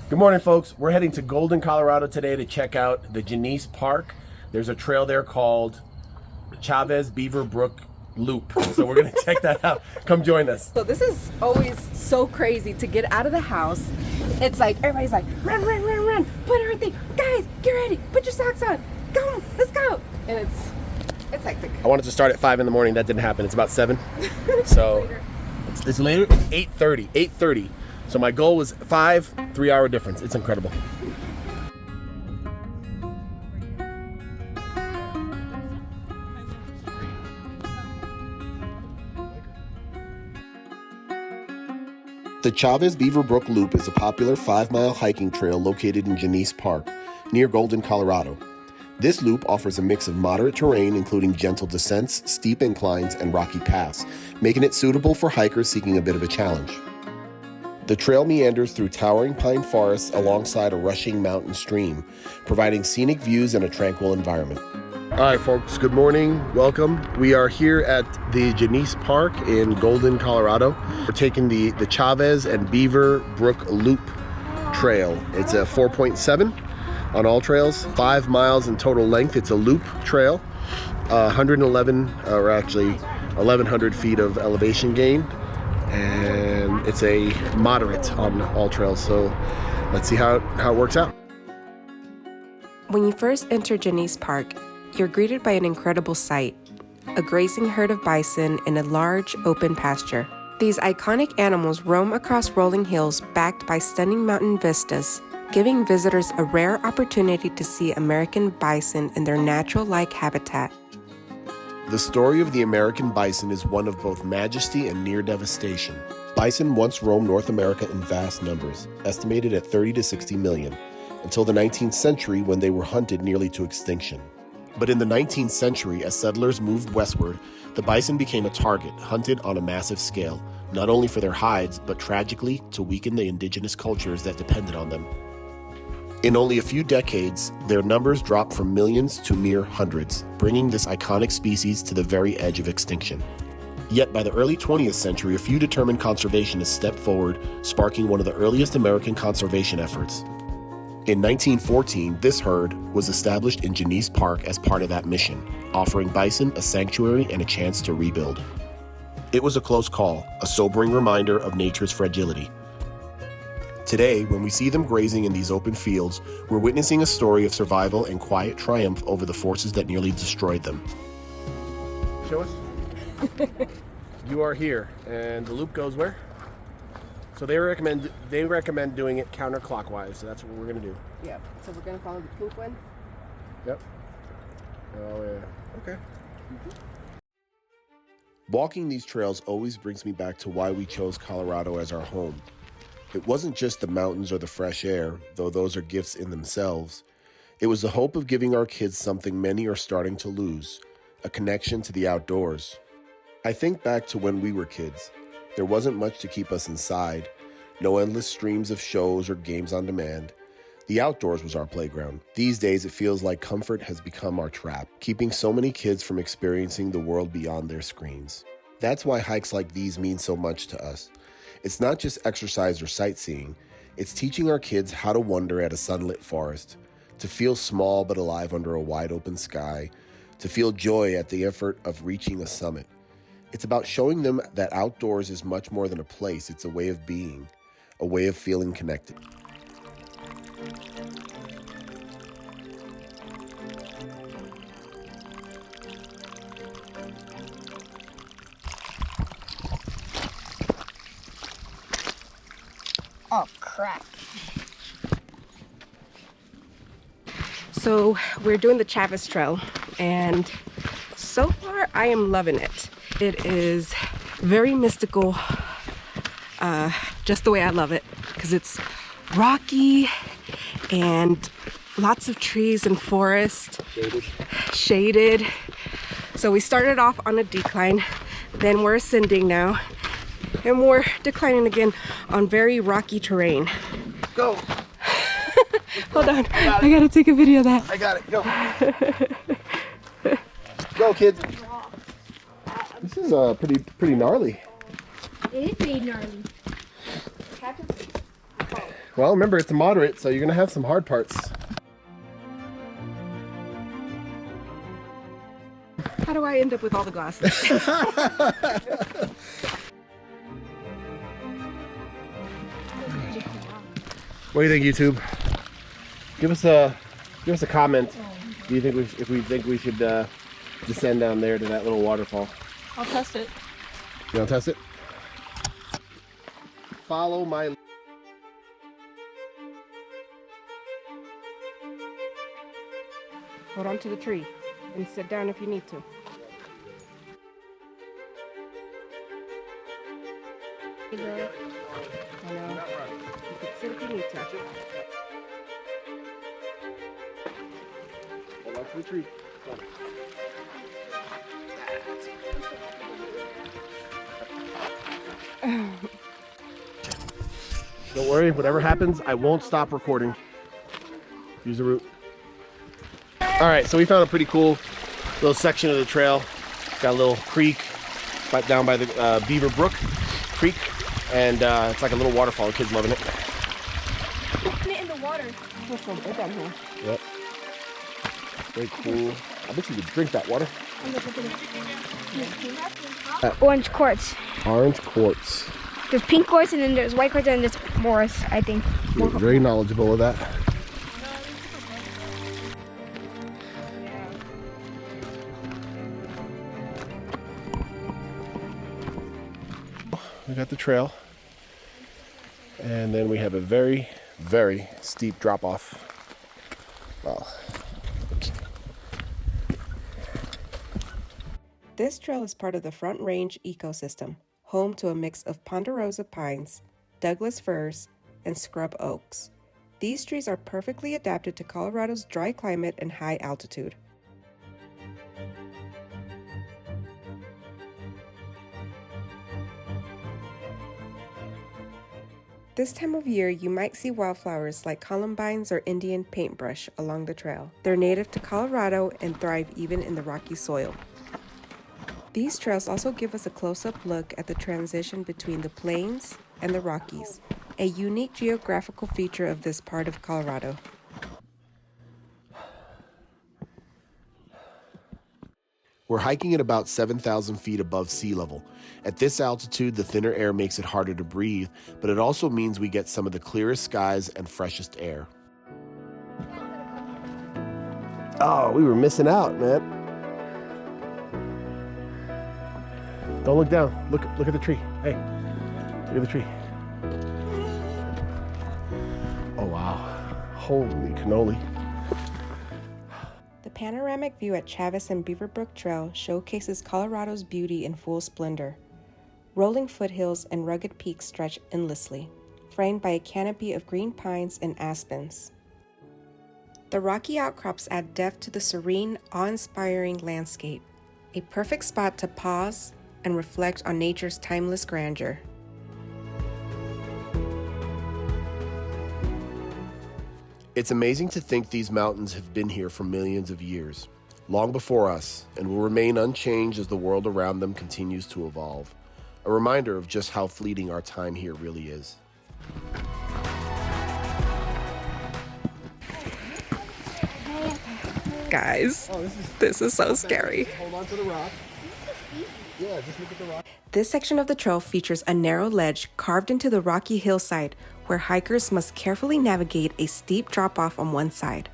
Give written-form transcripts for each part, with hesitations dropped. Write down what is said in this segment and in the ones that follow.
Good morning, folks. We're heading to Golden, Colorado today to check out the Genesee Park. There's a trail there called Chavez Beaver Brook Loop. So we're gonna check that out. Come join us. So this is always so crazy to get out of the house. It's like, everybody's like, run, run, run, run. Put everything, guys, get ready. Put your socks on. Come, let's go. And it's hectic. I wanted to start at 5 in the morning. That didn't happen. It's about 7. So it's later. It's 8:30. 8:30. So my goal was 5, 3-hour difference. It's incredible. The Chavez Beaver Brook Loop is a popular 5-mile hiking trail located in Genesee Park, near Golden, Colorado. This loop offers a mix of moderate terrain, including gentle descents, steep inclines, and rocky paths, making it suitable for hikers seeking a bit of a challenge. The trail meanders through towering pine forests alongside a rushing mountain stream, providing scenic views and a tranquil environment. All right, folks, good morning. Welcome. We are here at the Genesee Park in Golden, Colorado. We're taking the Chavez and Beaver Brook Loop Trail. It's a 4.7 on all trails, 5 miles in total length. It's a loop trail, 111, or actually 1,100 feet of elevation gain. And it's a moderate on all trails, so let's see how it works out. When you first enter Genesee Park, you're greeted by an incredible sight, a grazing herd of bison in a large, open pasture. These iconic animals roam across rolling hills backed by stunning mountain vistas, giving visitors a rare opportunity to see American bison in their natural-like habitat. The story of the American bison is one of both majesty and near devastation. Bison once roamed North America in vast numbers, estimated at 30 to 60 million, until the 19th century when they were hunted nearly to extinction. But in the 19th century, as settlers moved westward, the bison became a target, hunted on a massive scale, not only for their hides, but tragically to weaken the indigenous cultures that depended on them. In only a few decades, their numbers dropped from millions to mere hundreds, bringing this iconic species to the very edge of extinction. Yet by the early 20th century, a few determined conservationists stepped forward, sparking one of the earliest American conservation efforts. In 1914, this herd was established in Genesee Park as part of that mission, offering bison a sanctuary and a chance to rebuild. It was a close call, a sobering reminder of nature's fragility. Today, when we see them grazing in these open fields, we're witnessing a story of survival and quiet triumph over the forces that nearly destroyed them. Show us. You are here, and the loop goes where? So they recommend doing it counterclockwise, so that's what we're gonna do. Yeah, so we're gonna follow the poop one. Yep. Oh yeah. Okay. Walking these trails always brings me back to why we chose Colorado as our home. It wasn't just the mountains or the fresh air, though those are gifts in themselves. It was the hope of giving our kids something many are starting to lose, a connection to the outdoors. I think back to when we were kids. There wasn't much to keep us inside, no endless streams of shows or games on demand. The outdoors was our playground. These days, it feels like comfort has become our trap, keeping so many kids from experiencing the world beyond their screens. That's why hikes like these mean so much to us. It's not just exercise or sightseeing, it's teaching our kids how to wonder at a sunlit forest, to feel small but alive under a wide open sky, to feel joy at the effort of reaching a summit. It's about showing them that outdoors is much more than a place, it's a way of being, a way of feeling connected. Oh, crap. So we're doing the Chavez Trail, and so far I am loving it. It is very mystical, just the way I love it, because it's rocky and lots of trees and forest, shaded. So we started off on a decline, then we're ascending now, and we're declining again on very rocky terrain. Go! Hold on, I gotta take a video of that. I got it, go! Go, kids! This is pretty gnarly. It is pretty gnarly. Well, remember, it's a moderate, so you're gonna have some hard parts. How do I end up with all the glasses? What do you think, YouTube? Give us a comment. Do you think we should descend down there to that little waterfall? I'll test it. You want to test it? Follow my. Hold on to the tree and sit down if you need to. I know. You can sit if you need to. Hold on to the tree. Don't worry, whatever happens, I won't stop recording. Use the route. All right, so we found a pretty cool little section of the trail. Got a little creek right down by the Beaver Brook creek, and it's like a little waterfall. The kids loving it. Put it in the water. It's so good down here. Yep. Very cool. I bet you could drink that water. Orange quartz. Orange quartz. There's pink quartz and then there's white quartz and there's Morris, I think. You're very knowledgeable of that. We got the trail, and then we have a very, very steep drop off. Wow. This trail is part of the Front Range ecosystem, home to a mix of ponderosa pines, Douglas firs, and scrub oaks. These trees are perfectly adapted to Colorado's dry climate and high altitude. This time of year, you might see wildflowers like columbines or Indian paintbrush along the trail. They're native to Colorado and thrive even in the rocky soil. These trails also give us a close-up look at the transition between the plains and the Rockies, a unique geographical feature of this part of Colorado. We're hiking at about 7,000 feet above sea level. At this altitude, the thinner air makes it harder to breathe, but it also means we get some of the clearest skies and freshest air. Oh, we were missing out, man. Don't look down. Look at the tree. Hey, look at the tree. Oh, wow. Holy cannoli. The panoramic view at Chavez and Beaver Brook Trail showcases Colorado's beauty in full splendor. Rolling foothills and rugged peaks stretch endlessly, framed by a canopy of green pines and aspens. The rocky outcrops add depth to the serene, awe-inspiring landscape, a perfect spot to pause and reflect on nature's timeless grandeur. It's amazing to think these mountains have been here for millions of years, long before us, and will remain unchanged as the world around them continues to evolve. A reminder of just how fleeting our time here really is. Guys, this is so scary. Hold on to the rock. Yeah, just look at the rock. This section of the trail features a narrow ledge carved into the rocky hillside where hikers must carefully navigate a steep drop-off on one side.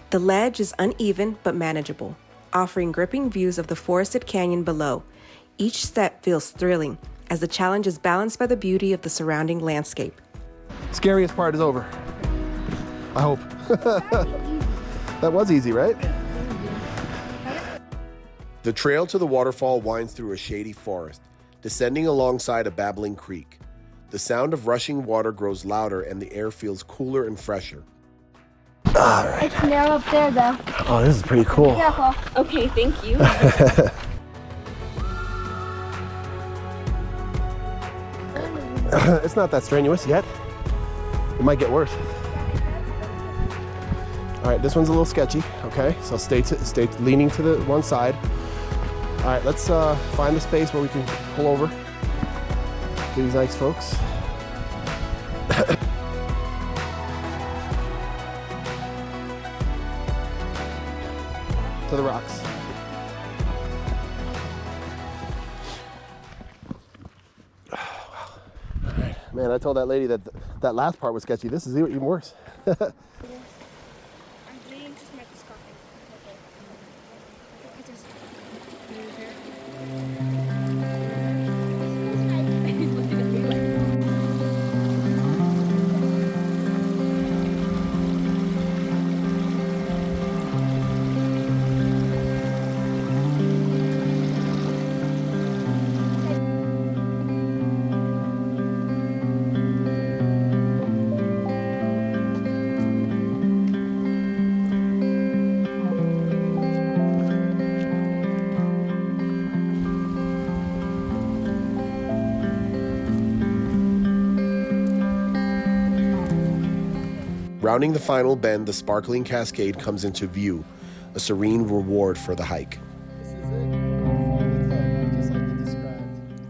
The ledge is uneven but manageable, offering gripping views of the forested canyon below. Each step feels thrilling as the challenge is balanced by the beauty of the surrounding landscape. Scariest part is over. I hope. That was easy, right? The trail to the waterfall winds through a shady forest, descending alongside a babbling creek. The sound of rushing water grows louder and the air feels cooler and fresher. All right. It's narrow up there though. Oh, this is pretty cool. Careful. Okay, thank you. It's not that strenuous yet. It might get worse. All right, this one's a little sketchy, okay? So stay leaning to the one side. All right, let's find a space where we can pull over. These nice folks. to the rocks. Man, I told that lady that that last part was sketchy. This is even worse. Rounding the final bend, the sparkling cascade comes into view, a serene reward for the hike.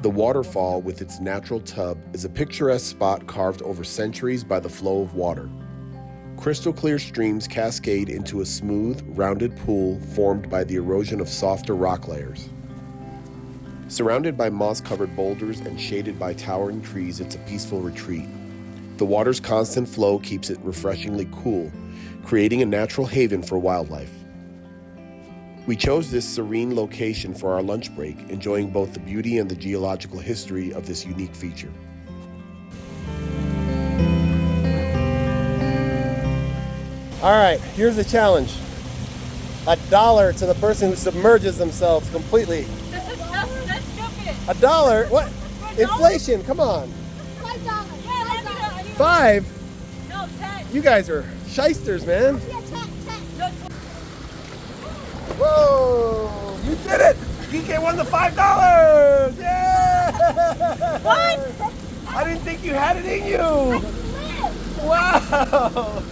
The waterfall, with its natural tub, is a picturesque spot carved over centuries by the flow of water. Crystal clear streams cascade into a smooth, rounded pool formed by the erosion of softer rock layers. Surrounded by moss-covered boulders and shaded by towering trees, it's a peaceful retreat. The water's constant flow keeps it refreshingly cool, creating a natural haven for wildlife. We chose this serene location for our lunch break, enjoying both the beauty and the geological history of this unique feature. All right, here's the challenge. $1 to the person who submerges themselves completely. That's stupid. $1? What? Inflation, come on. $5? No, 10. You guys are shysters, man. No, 10. Whoa! You did it! DK won the $5! Yeah! What? I didn't think you had it in you! Wow!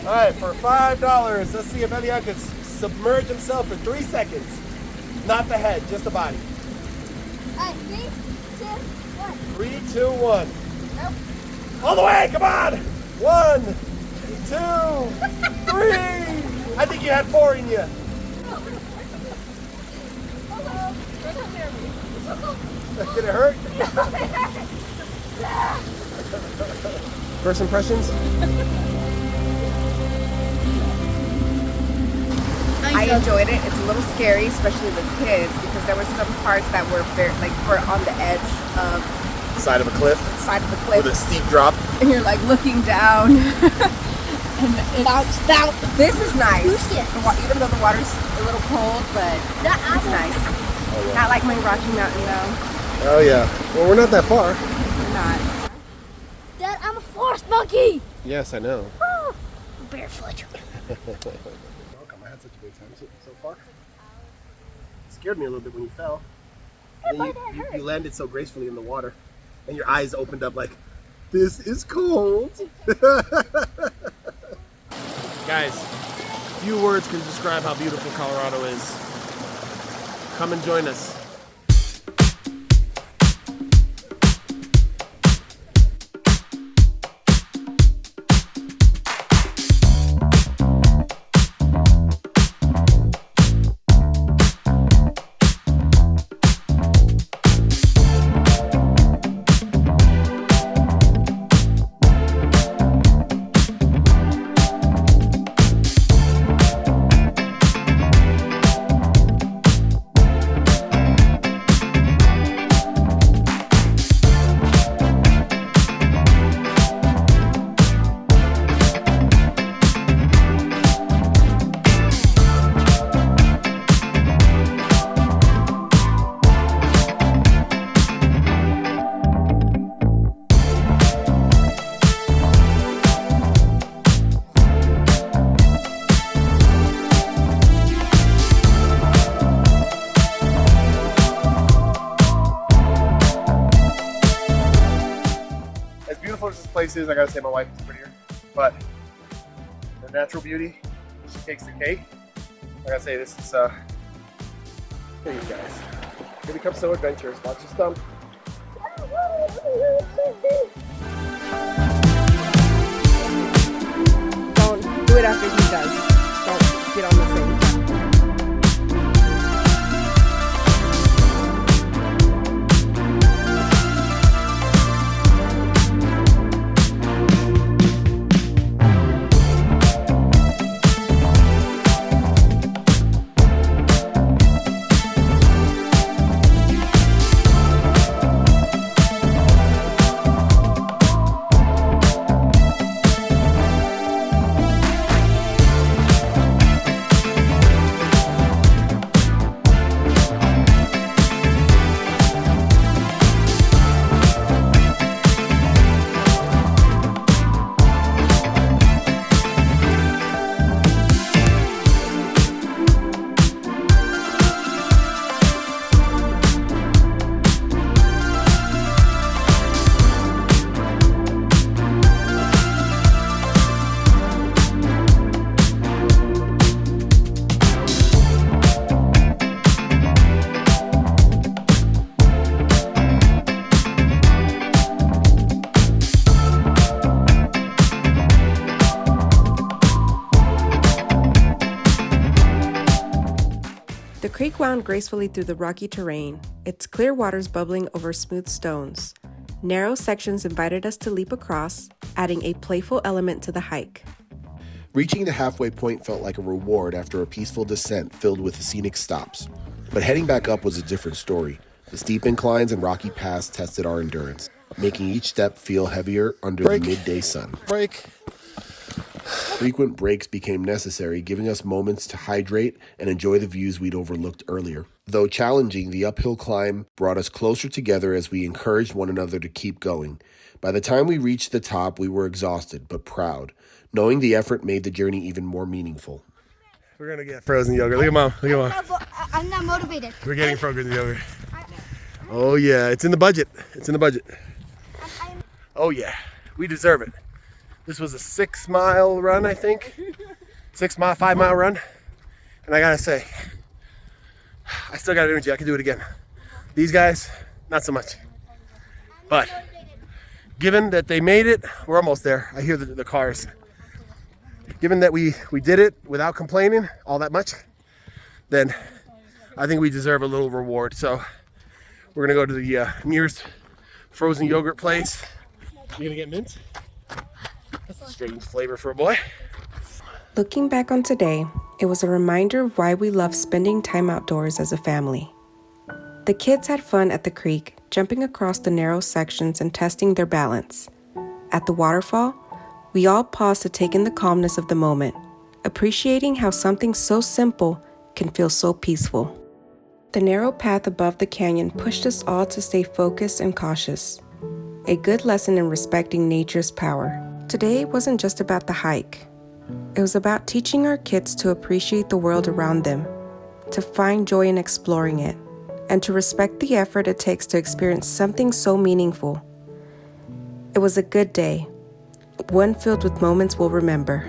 Alright, for $5, let's see if anyone can submerge himself for 3 seconds. Not the head, just the body. Alright, 3, 2, 1. 3, 2, 1. Nope. All the way, come on! 1, 2, 3. I think you had 4 in you. Did it hurt? First impressions? I enjoyed it. It's a little scary, especially with kids, because there were some parts that were very, were on the edge of Side of a cliff the cliff, with a steep drop. and you're like looking down. And it's, Bounce. this is nice. Boost it. Even though the water's a little cold, but it's nice. Oh, yeah. Not like my Rocky Mountain though. Oh yeah. Well, we're not that far. We're not. Dad, I'm a forest monkey. Yes, I know. Oh, barefoot. Welcome. I had such a great time so far. It scared me a little bit when you fell. And then you landed so gracefully in the water, and your eyes opened up like, this is cold. Guys, few words can describe how beautiful Colorado is. Come and join us. Places, I gotta say my wife is prettier, but the natural beauty, she takes the cake. I gotta say this is here you guys. They become so adventurous. Watch this thumb. Do it after he does. Don't get on the same time. The creek wound gracefully through the rocky terrain, its clear waters bubbling over smooth stones. Narrow sections invited us to leap across, adding a playful element to the hike. Reaching the halfway point felt like a reward after a peaceful descent filled with scenic stops. But heading back up was a different story. The steep inclines and rocky paths tested our endurance, making each step feel heavier under the midday sun. Frequent breaks became necessary, giving us moments to hydrate and enjoy the views we'd overlooked earlier. Though challenging, the uphill climb brought us closer together as we encouraged one another to keep going. By the time we reached the top, we were exhausted but proud, knowing the effort made the journey even more meaningful. We're gonna get frozen yogurt. Look at Mom. Look at Mom. I'm not motivated. We're getting frozen yogurt. Oh yeah, it's in the budget. It's in the budget. Oh yeah, we deserve it. This was a 6-mile run, I think. 5-mile run. And I gotta say, I still got energy. I can do it again. These guys, not so much. But given that they made it, we're almost there. I hear the cars. Given that we did it without complaining all that much, then I think we deserve a little reward. So we're gonna go to the nearest frozen yogurt place. You gonna get mint? That's a strange flavor for a boy. Looking back on today, it was a reminder of why we love spending time outdoors as a family. The kids had fun at the creek, jumping across the narrow sections and testing their balance. At the waterfall, we all paused to take in the calmness of the moment, appreciating how something so simple can feel so peaceful. The narrow path above the canyon pushed us all to stay focused and cautious. A good lesson in respecting nature's power. Today wasn't just about the hike. It was about teaching our kids to appreciate the world around them, to find joy in exploring it, and to respect the effort it takes to experience something so meaningful. It was a good day, one filled with moments we'll remember.